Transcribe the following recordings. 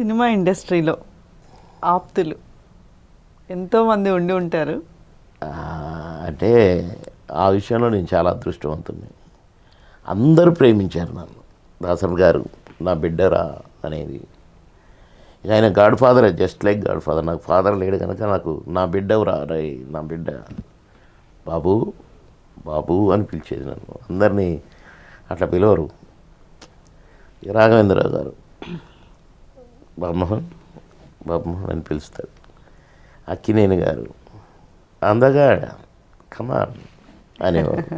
Cinema ఇండస్ట్రీలో ఆప్తులు ఎంతోమంది ఉండి ఉంటారు. ఆ, అంటే ఆ విషయంలో నేను చాలా అదృష్టవంతుని. అందరూ ప్రేమించారు నన్ను. దాసరి గారు నా బిడ్డరా అనేది. ఇక ఆయన God father, just like God father. నాకు ఫాదర్ లేడు కనుక నాకు నా బిడ్డవరా రే, నా బిడ్డ బాబు బాబు అని పిలిచేది నన్ను. అందరినీ అట్లా పిలవరు. రాఘవేంద్రరావు గారు బాబుమోహన్ బాబుమోహన్ అని పిలుస్తాడు. అక్కినేని గారు అందగాడ కమాన్ అనేవాడు.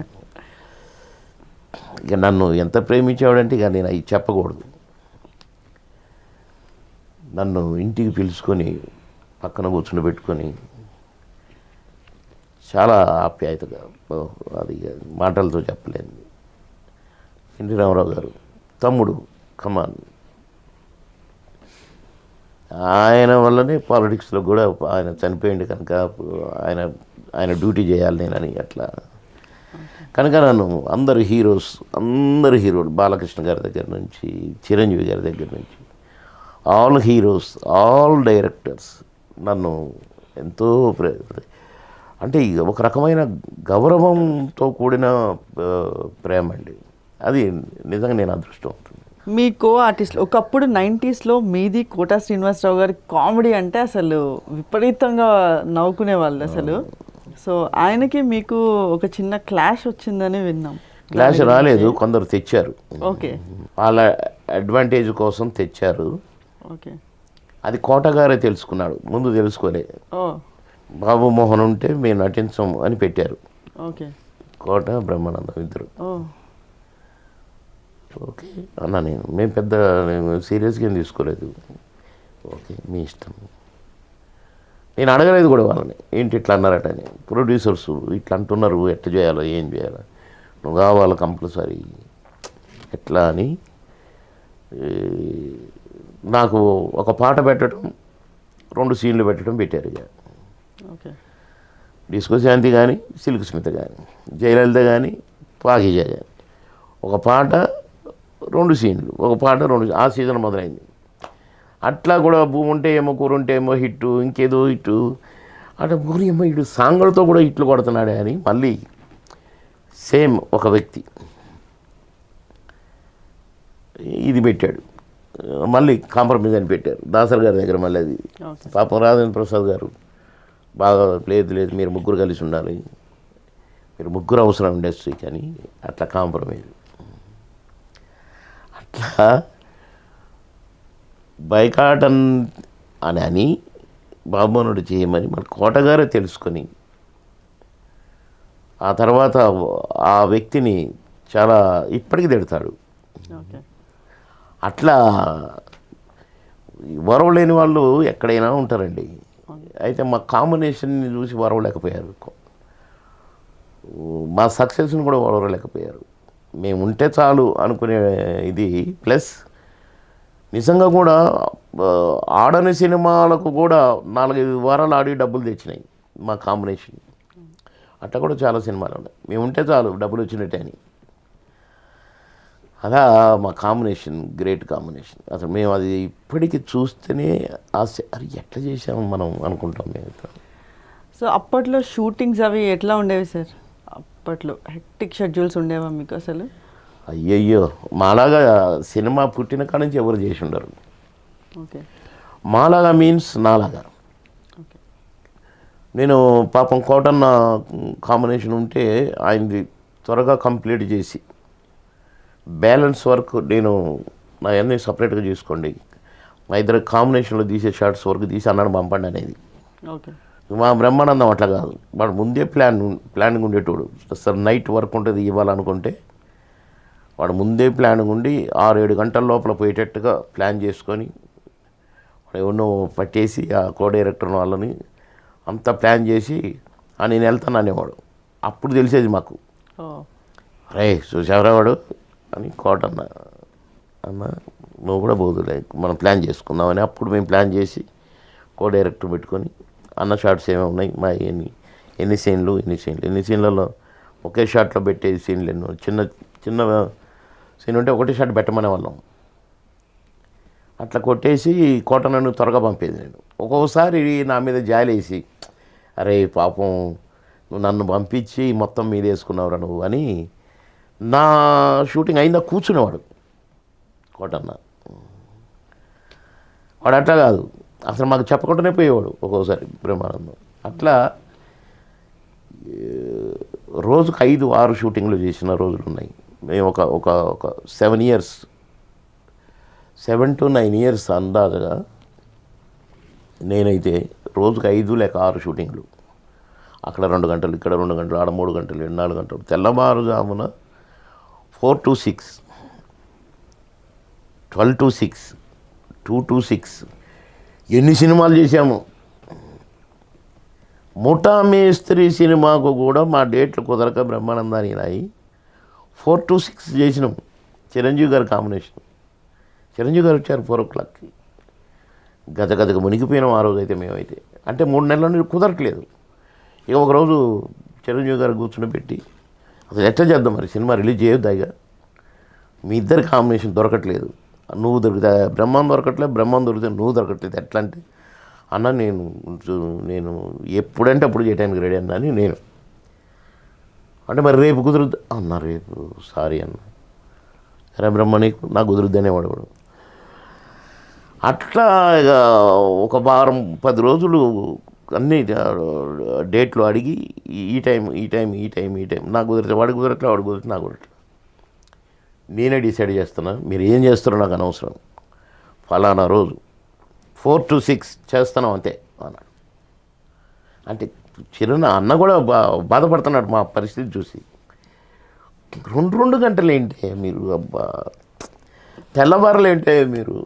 ఇక నన్ను ఎంత ప్రేమించేవాడంటే ఇక నేను అవి చెప్పకూడదు. నన్ను ఇంటికి పిలుచుకొని పక్కన కూర్చుని పెట్టుకొని చాలా ఆప్యాయతగా, అది మాటలతో చెప్పలేను. ఎన్టీ రామారావు గారు తమ్ముడు కమాన్. ఆయన వల్లనే పాలిటిక్స్లో కూడా ఆయన చనిపోయింది కనుక ఆయన డ్యూటీ చేయాలి నేనని అట్లా కనుక నన్ను అందరు హీరోలు బాలకృష్ణ గారి దగ్గర నుంచి చిరంజీవి గారి దగ్గర నుంచి ఆల్ హీరోస్, ఆల్ డైరెక్టర్స్ నన్ను ఎంతో అంటే ఒక రకమైన గౌరవంతో కూడిన ప్రేమ అండి. అది నిజంగా నేను అదృష్టవంతుడు. మీ కో ఆర్టిస్ట్లు ఒకప్పుడు 90sలో మీది కోటా శ్రీనివాసరావు గారి కామెడీ అంటే అసలు విపరీతంగా నవ్వుకునేవాళ్ళు అసలు. సో ఆయనకి మీకు ఒక చిన్న క్లాష్ వచ్చిందని విన్నాం. క్లాష్ రాలేదు, కొందరు తెచ్చారు. ఓకే, వాళ్ళ అడ్వాంటేజ్ కోసం తెచ్చారు. ఓకే. అది కోటగారే తెలుసుకున్నాడు, ముందు తెలుసుకోలే. ఓ, బాబు మోహన్ ఉంటే మేము నటించం అని పెట్టారు. ఓకే. కోట బ్రహ్మానందం ఇద్దరు. ఓ, ఓకే అన్నా, మేము పెద్ద సీరియస్గా ఏం తీసుకోలేదు. ఓకే మీ ఇష్టం. నేను అడగలేదు కూడా వాళ్ళని, ఏంటి ఇట్లా అన్నారట అని. ప్రొడ్యూసర్స్ ఇట్లా అంటున్నారు, ఎట్లా చేయాలో ఏం చేయాలో, నువ్వు కావాలి కంపల్సరీ ఎట్లా అని నాకు ఒక పాట పెట్టడం, 2 సీన్లు పెట్టడం పెట్టారు. ఇక ఓకే. డిస్కో శాంతి కానీ, సిల్క్ స్మిత కానీ, జయలలిత కానీ, పాకిజా కానీ, ఒక పాట 2 సీన్లు, ఒక పాట 2, ఆ సీజన్ మొదలైంది. అట్లా కూడా భూమి ఉంటే ఏమో కూర ఉంటే ఏమో హిట్టు, ఇంకేదో హిట్టు అట్లా భూమి ఏమో ఇటు సాంగులతో కూడా హిట్లు కొడుతున్నాడే అని మళ్ళీ సేమ్ ఒక వ్యక్తి ఇది పెట్టాడు. మళ్ళీ కాంప్రమైజ్ అని పెట్టారు దాసరి గారి దగ్గర. మళ్ళీ అది పాపం రాజేంద్ర ప్రసాద్ గారు బాగా లేదు మీరు ముగ్గురు కలిసి ఉండాలి, మీరు ముగ్గురు అవసరం ఇండస్ట్రీకి అని అట్లా కాంప్రమైజ్. అట్లా బైకాటన్ అని బాబుమోహనుడు చేయమని మన కోటగారే తెలుసుకొని ఆ తర్వాత ఆ వ్యక్తిని చాలా ఇప్పటికీ తిడతాడు. అట్లా వరవలేని వాళ్ళు ఎక్కడైనా ఉంటారండి. అయితే మా కాంబినేషన్ని చూసి వరవలేకపోయారు, మా సక్సెస్ని కూడా వరవలేకపోయారు. మేము ఉంటే చాలు అనుకునే ఇది. ప్లస్ నిజంగా కూడా ఆడని సినిమాలకు కూడా 4-5 వారాలు ఆడి డబ్బులు తెచ్చినాయి మా కాంబినేషన్. అట్లా కూడా చాలా సినిమాలు ఉన్నాయి, మేము ఉంటే చాలు డబ్బులు వచ్చినట్టే అని. అలా మా కాంబినేషన్ గ్రేట్ కాంబినేషన్. అసలు మేము అది ఇప్పటికీ చూస్తేనే ఆశ, అది ఎట్లా చేసాము మనం అనుకుంటాం మేము. సో అప్పట్లో షూటింగ్స్ అవి ఎట్లా ఉండేవి సార్? అప్పట్లో హెక్టిక్ షెడ్యూల్స్ ఉండేవా మీకు అసలు? అయ్యయ్యో, మాలాగా సినిమా పుట్టిన కాడ నుంచి ఎవరు చేసి ఉండరు. ఓకే. మాలాగా మీన్స్ నాలాగా. నేను పాపం కోటన్న కాంబినేషన్ ఉంటే ఆయనది త్వరగా కంప్లీట్ చేసి బ్యాలెన్స్ వర్క్ నేను నా అన్నీ సపరేట్గా చూసుకోండి, మా ఇద్దరు కాంబినేషన్లో తీసే షార్ట్స్ వర్క్ తీసి అన్నాడు పంపండి అనేది. ఓకే. మా బ్రహ్మానందం అట్లా కాదు, వాడు ముందే ప్లానింగ్ ఉండేటోడు. సార్ నైట్ వర్క్ ఉంటుంది ఇవ్వాలనుకుంటే వాడు ముందే ప్లానింగ్ ఉండి 6-7 గంటల లోపల పోయేటట్టుగా ప్లాన్ చేసుకొని వాడు ఎవరినో పట్టేసి ఆ కో డైరెక్టర్ వాళ్ళని అంతా ప్లాన్ చేసి నేను వెళ్తాను అనేవాడు. అప్పుడు తెలిసేది మాకు, రే చూసావరా వాడు అని. కోటన్న అన్న నువ్వు కూడా పోదులే మనం ప్లాన్ చేసుకుందామని అప్పుడు మేము ప్లాన్ చేసి కో డైరెక్టర్ పెట్టుకొని అన్న షార్ట్స్ ఏమేమి ఉన్నాయి మా ఎన్ని సీన్లలో ఒకే షాట్లో పెట్టే సీన్లు ఎన్నో, చిన్న సీన్ ఉంటే ఒకటే షాట్ పెట్టమనే వాళ్ళం. అట్లా కొట్టేసి కోటనన్ను త్వరగా పంపేది నేను. ఒక్కొక్కసారి నా మీద జాలేసి, అరే పాపం నువ్వు నన్ను పంపించి మొత్తం మీద వేసుకున్నావురా నువ్వు అని నా షూటింగ్ అయిందా కూర్చునేవాడు కోటన్న. వాడు అట్లా కాదు, అసలు మాకు చెప్పకుండానే పోయేవాడు ఒక్కొక్కసారి బ్రహ్మానందం. అట్లా రోజుకు 5-6 షూటింగ్లు చేసిన రోజులు ఉన్నాయి. మేము ఒక ఒక ఒక 7 years 7 to 9 years అందాజగా నేనైతే రోజుకు 5 లేక 6 షూటింగ్లు. అక్కడ 2 గంటలు, ఇక్కడ 2 గంటలు, ఆడ 3 గంటలు, 4 గంటలు, తెల్లవారుజామున 4 to 6, 12 to 6, 2 to 6 ఎన్ని సినిమాలు చేశాము. ముఠా మేస్త్రి సినిమాకు కూడా మా డేట్లు కుదరక బ్రహ్మానందానికి రాయి 4 to 6 చేసినాం. చిరంజీవి గారి కాంబినేషన్. చిరంజీవి గారు వచ్చారు 4 o'clockకి. గజగజగా మునిగిపోయినాం ఆ రోజు అయితే మేమైతే. అంటే 3 నెలల నుండి కుదరట్లేదు. ఇక ఒకరోజు చిరంజీవి గారు కూర్చుని పెట్టి, అసలు ఎట్లా చేద్దాం మరి సినిమా రిలీజ్ చేయొద్దాయిగా, మీ ఇద్దరి కాంబినేషన్ దొరకట్లేదు, నువ్వు దొరికితే బ్రహ్మాండం దొరకట్లేదు, బ్రహ్మాండం దొరికితే నువ్వు దొరకట్లేదు, ఎట్లా అంటే అన్న నేను ఎప్పుడంటే అప్పుడు చేయడానికి రెడీ అన్నా అని నేను అంటే, మరి రేపు కుదురుద్దు అన్న, రేపు సారీ అన్న, సరే బ్రహ్మ నీకు నాకు కుదురుద్ది అనేవాడు. అట్లా ఇక ఒక వారం 10 రోజులు అన్ని డేట్లు అడిగి ఈ టైం నాకు కుదిరితే వాడికి కుదరట్లే, వాడికి కుదిరితే నాకు కుదరట్లే. నేనే డిసైడ్ చేస్తున్నా, మీరు ఏం చేస్తారో నాకు అనవసరం, ఫలానా రోజు 4 to 6 చేస్తున్నాం అంతే అన్నాడు. అంటే అన్న కూడా బాధపడుతున్నాడు మా పరిస్థితి చూసి. 2 గంటలు ఏంటి మీరు, అబ్బా తెల్లవారులు ఏంటే మీరు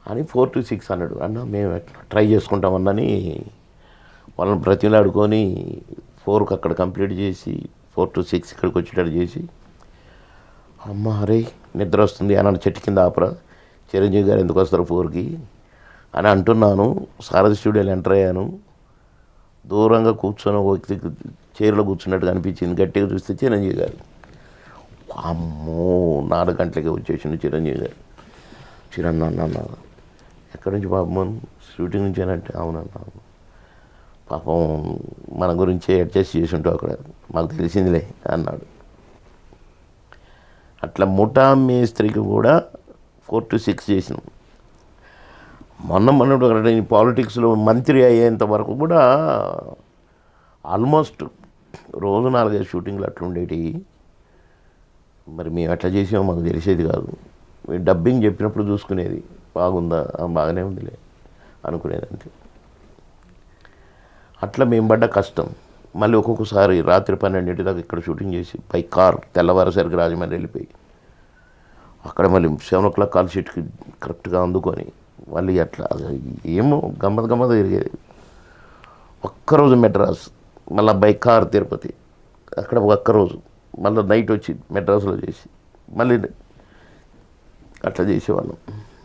అని 4 to 6 అన్నాడు. అన్న మేము ట్రై చేసుకుంటామన్నని వాళ్ళని బ్రతిలాడుకొని 4కి అక్కడ కంప్లీట్ చేసి 4 to 6 ఇక్కడికి వచ్చేటట్టు చేసి, అమ్మ అరే నిద్ర వస్తుంది అని చెట్టు కింద ఆపరా, చిరంజీవి గారు ఎందుకు వస్తారు 4కి అని అంటున్నాను. సారథి స్టూడియోలో ఎంటర్ అయ్యాను. దూరంగా కూర్చొని ఒక చైర్లో కూర్చున్నట్టుగా అనిపించింది. గట్టిగా చూస్తే చిరంజీవి గారు. అమ్మో 4 గంటలకే వచ్చేసిండు చిరంజీవి గారు. అన్న ఎక్కడి నుంచి పాపం, షూటింగ్ నుంచి అంటే అవునన్నా, పాపం మన గురించే అడ్జస్ట్ చేసి ఉంటావు అక్కడ, మాకు తెలిసిందిలే అన్నాడు. అట్లా ముఠా మేస్త్రికి కూడా 4 to 6 చేసినాం. మొన్నటి అక్కడ పాలిటిక్స్లో మంత్రి అయ్యేంత వరకు కూడా ఆల్మోస్ట్ రోజు 4-5 షూటింగ్లు అట్లా ఉండేవి. మరి మేము ఎట్లా చేసామో మాకు తెలిసేది కాదు. డబ్బింగ్ చెప్పినప్పుడు చూసుకునేది, బాగుందా బాగానే ఉందిలే అనుకునేది అంతే. అట్లా మేము పడ్డ కష్టం. మళ్ళీ ఒక్కొక్కసారి రాత్రి 12 దాకా ఇక్కడ షూటింగ్ చేసి బై కార్ తెల్లవారుసరికి రాజమండ్రి వెళ్ళిపోయి అక్కడ మళ్ళీ 7 o'clock కాల్ షీట్కి కరెక్ట్గా అందుకొని మళ్ళీ అట్లా ఏమో గమ్మత్ తిరిగేది. ఒక్కరోజు మెడ్రాస్, మళ్ళీ బై కార్ తిరుపతి, అక్కడ ఒక్కరోజు మళ్ళీ నైట్ వచ్చి మెడ్రాస్లో చేసి మళ్ళీ అట్లా చేసేవాళ్ళం.